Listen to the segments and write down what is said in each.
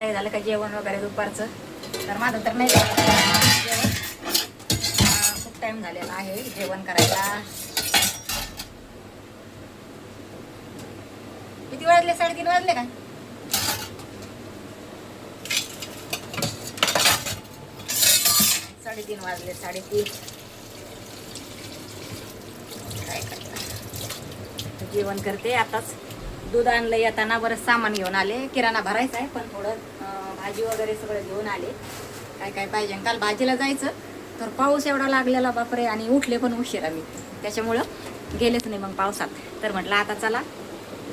काय झालं का जेवण वगैरे दुपारचं. तर माझं तर नाही जेवण. खूप टाइम झालेला आहे जेवण करायला. किती वाजले? 3:30 वाजले का? साडेतीन वाजले. 3:30. काय करता, जेवण करते आताच. दूध आणलं येताना, बरंच सामान घेऊन आले. किराणा भरायचा आहे, पण थोडं भाजी वगैरे सगळं घेऊन आले. काय काय पाहिजे. काल भाजीला जायचं तर पाऊस एवढा लागलेला बापरे, आणि उठले पण उशिरा मी, त्याच्यामुळं गेलेच नाही मग पावसात. तर म्हटलं आता चला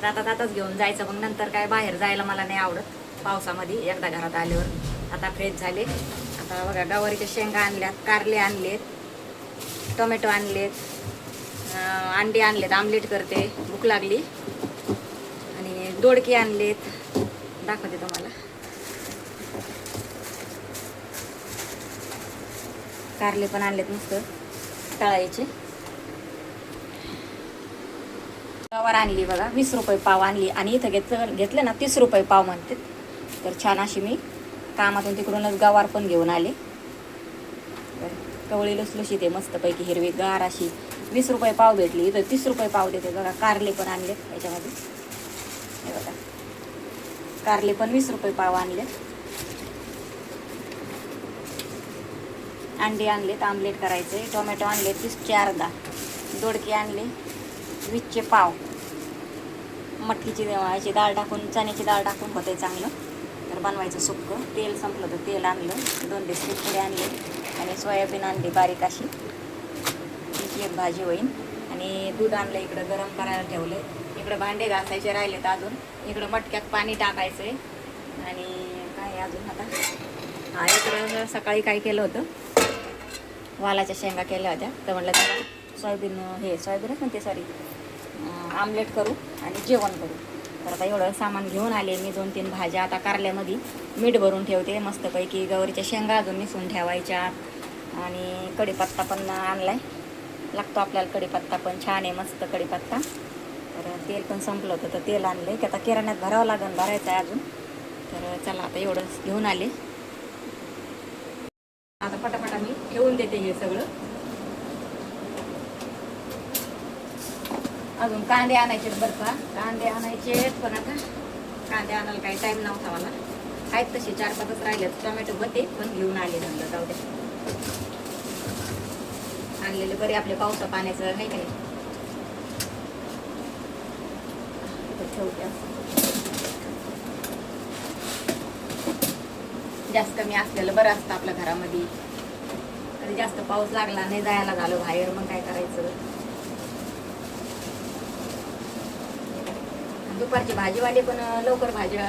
जाता जाताच घेऊन जायचं, मग नंतर काय बाहेर जायला मला नाही आवडत पावसामध्ये. एकदा घरात आल्यावर आता फ्रेश झाले. आता बघा गवारीच्या शेंगा आणल्यात, कारले आणलेत, टोमॅटो आणलेत, अंडी आणलेत, आमलेट करते, भूक लागली. आणि दोडके आणलेत, दाखवते तुम्हाला. कारले पण आणलेत मस्त तळायचे. गवार आणली बघा, 20 रुपये पाव आणली. आणि इथं घेतलं ना 30 रुपये पाव म्हणते. तर छान अशी मी कामातून तिकडूनच गवार पण घेऊन आले. कवळी लुसलुशीत आहे मस्तपैकी, हिरवी गार अशी. 20 रुपये पाव भेटली, इथं 30 रुपये पाव देते बघा. कारले पण आणले याच्यामध्ये, हे बघा कारले पण 20 रुपये पाव आणले. अंडे आणलेत, आमलेट करायचे. टोमॅटो आणले 30चे अर्धा. दोडके आणले 20चे पाव. मटकीची याची डाळ टाकून, चण्याची डाळ टाकून होते चांगलं. तर बनवायचं सुक्कं. तेल संपलं तर तेल आणलं. 2 बिस्किट पुडे आणले आणि सोयाबीन आणली बारीक अशी. तिची एक भाजी होईल. आणि दूध आणलं इकडं गरम करायला ठेवलं. इकडं भांडे घासायचे राहिलेत अजून. इकडं मटक्यात पाणी टाकायचं आहे. आणि काय अजून आता, इकडं सकाळी काय केलं होतं, वालाच्या शेंगा केल्या होत्या. तर म्हटलं त्याला सोयाबीनच म्हणते, सॉरी, आमलेट करू आणि जेवण करू. तर आता एवढं सामान घेऊन आले मी. 2-3 भाज्या. आता कारल्यामध्ये मीठ भरून ठेवते मस्तपैकी. गवारीच्या शेंगा अजून निसून ठेवायच्या. आणि कढीपत्ता पण आणलाय, लागतो आपल्याला कढीपत्ता पण. छान आहे मस्त कढीपत्ता. तर तेल पण संपलं होतं तर तेल आणलं की आता किराण्यात भरावं लागेल, भरायचं आहे अजून. तर चला आता एवढंच घेऊन आले. आता पटापटा मी ठेवून देते हे सगळं. अजून कांदे आणायचे बरं का, कांदे आणायचे. पण आता कांदे आणायला काही टाईम नव्हता मला. आहेत तसे 4-5च राहिले. टोमॅटो होते पण घेऊन आले, नंतर जाऊ दे. आणलेले बरे आपले पावसा पाण्याचं आहे का नाही. ठेवते जास्त कमी असलेलं बरं असतं आपल्या घरामध्ये. कधी जास्त पाऊस लागला नाही, जायला झालं बाहेर, मग काय करायचं. दुपारची भाजीवाले पण लवकर भाज्या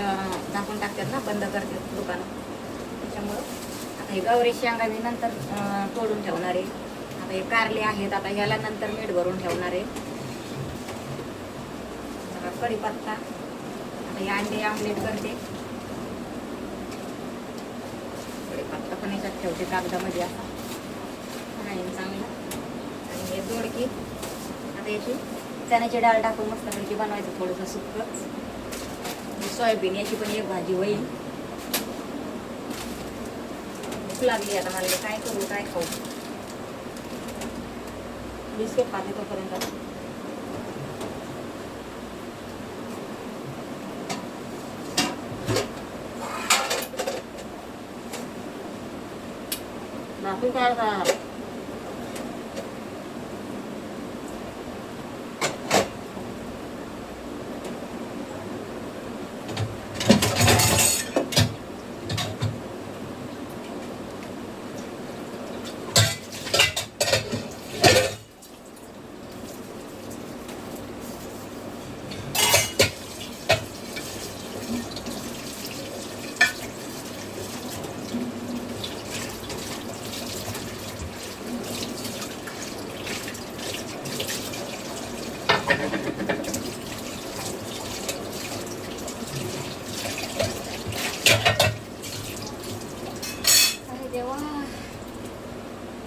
झाकून टाकतात ना, बंद करतात दुकानं. त्याच्यामुळं आता हे गवारी शेंगा मी नंतर तोडून ठेवणार आहे. आता हे कारले आहेत, आता ह्याला नंतर मीठ भरून ठेवणार आहे. कढीपत्ता. आता हे अंडे आमलेट करते. कढीपत्ता पण याच्यात ठेवते कागदामध्ये असा राहील चांगला. आणि हे दोडकी, आता याची चण्याची डाळ टाकून मस्तपैकी बनवायचं थोडंसं सुक्कंच. सोयाबीन याची पण एक भाजी होईल. भूक लागली आता मला, काय करू काय खाऊ. बिस्किट खाते तोपर्यंत. तू काय खाणार?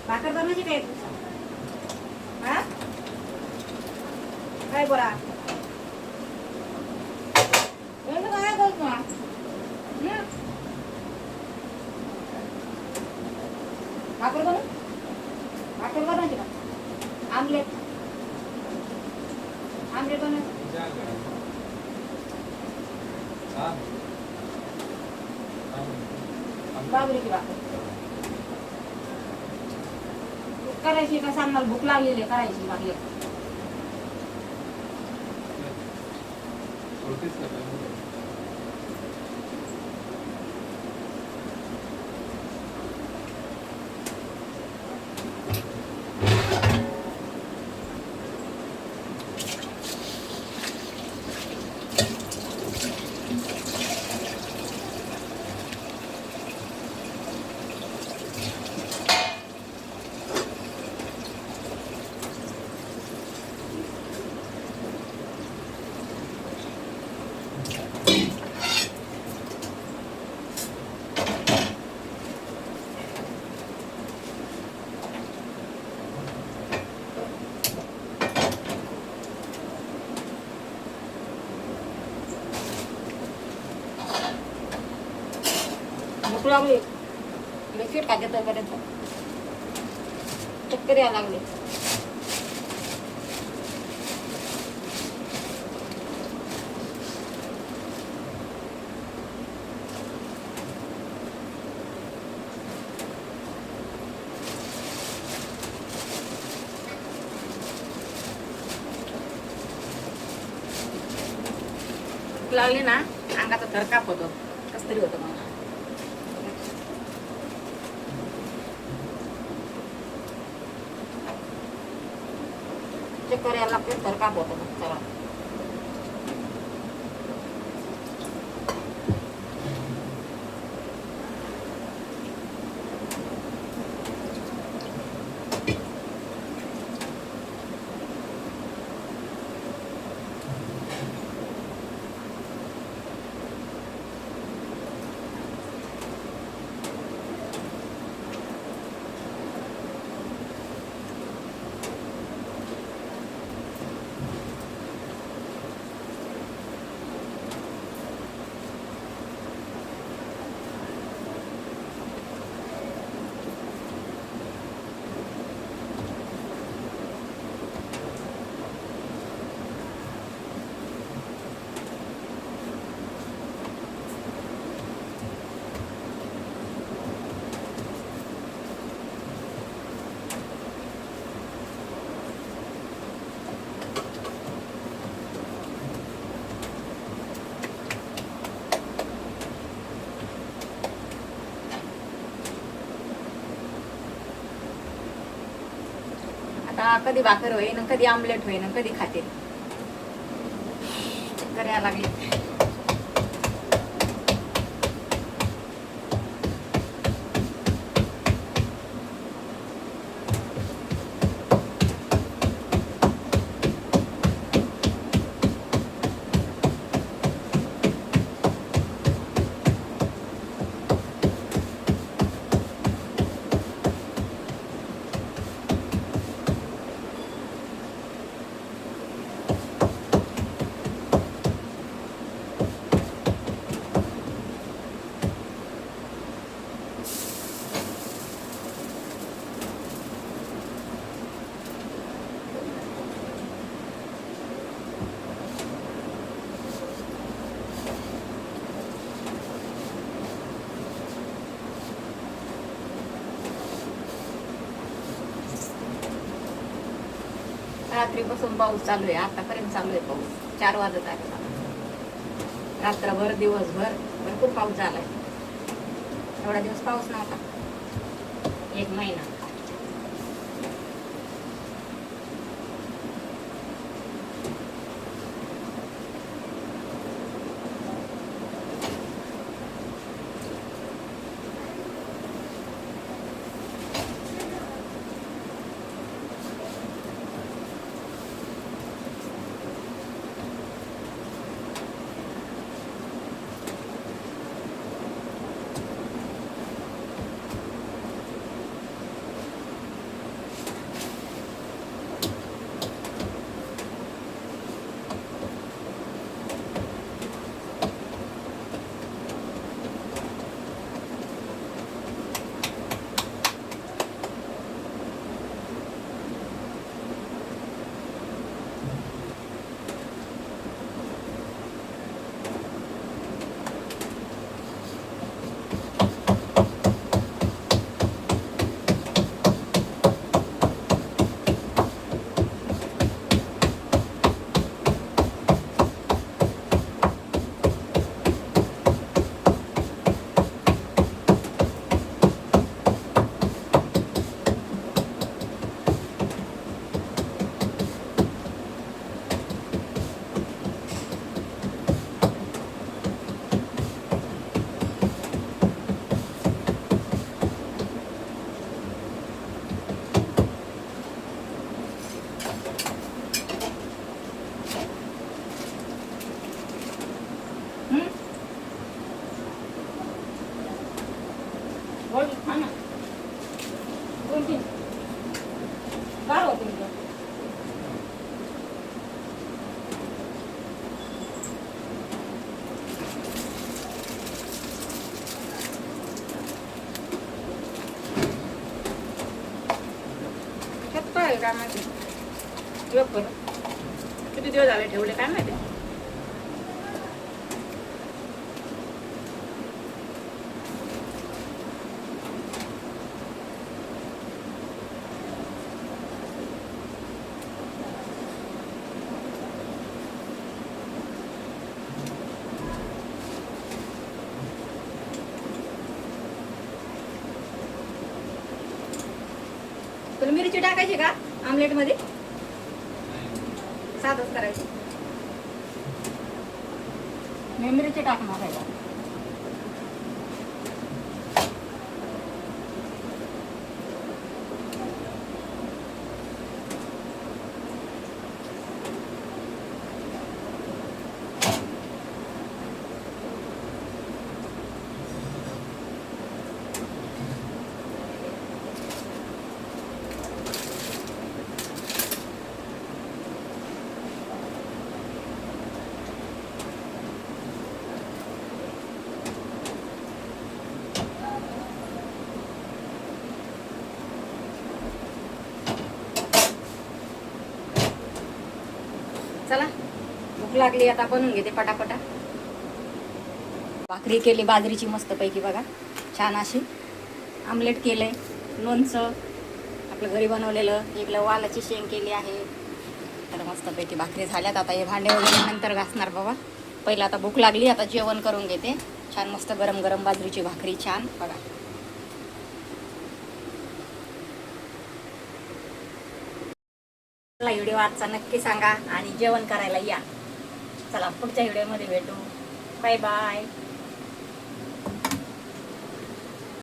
भाकर बनवायची काय? काय बरा काय करतो भाकर बनव, भाकर बनवायची का? आमलेट आमलेट बनवायचं. बाजरीची भाकर करायची का सांग मला, भूक लागलेली आहे, करायची भाकर. भूक लागली, बिस्किट खाते तोपर्यंत चक्कर यायला लागले. भूक लागली ना, अंगाचा थरकाप होतो, कस तरी होतं मला. चक्कर यायला लागते, थरकाप होतो मग. चला आता कधी भाकर होईन, कधी आमलेट होईन, कधी खाते. चक्कर यायला लागली. रात्रीपासून पाऊस चालू आहे, आतापर्यंत चालू आहे पाऊस. 4 वाजत आहे. रात्रभर दिवसभर भरपूर पाऊस झालाय. एवढा दिवस पाऊस नव्हता, 1 महिना. काय माहिती. योग बरं किती दिवस झाले ठेवले काय माहिती. तुला मिरची टाकायची का आमलेट मध्ये? साधच करायची. मी मिरची टाकणार आहे. चला भूक लागली आता बनवून घेते पटापटा. भाकरी केली बाजरीची मस्तपैकी बघा छान अशी. आमलेट केलंय, लोणचं आपलं घरी बनवलेलं, इकडं वालाची शेंग केली आहे. तर मस्तपैकी भाकरी झाल्यात. आता हे भांडे वगैरे नंतर घासणार बाबा. पहिलं आता भूक लागली, आता जेवण करून घेते. छान मस्त गरम गरम बाजरीची भाकरी छान बघा. व्हिडिओ आजचा नक्की सांगा आणि जेवण करायला या. चला पुढच्या व्हिडिओमध्ये भेटू. Bye bye.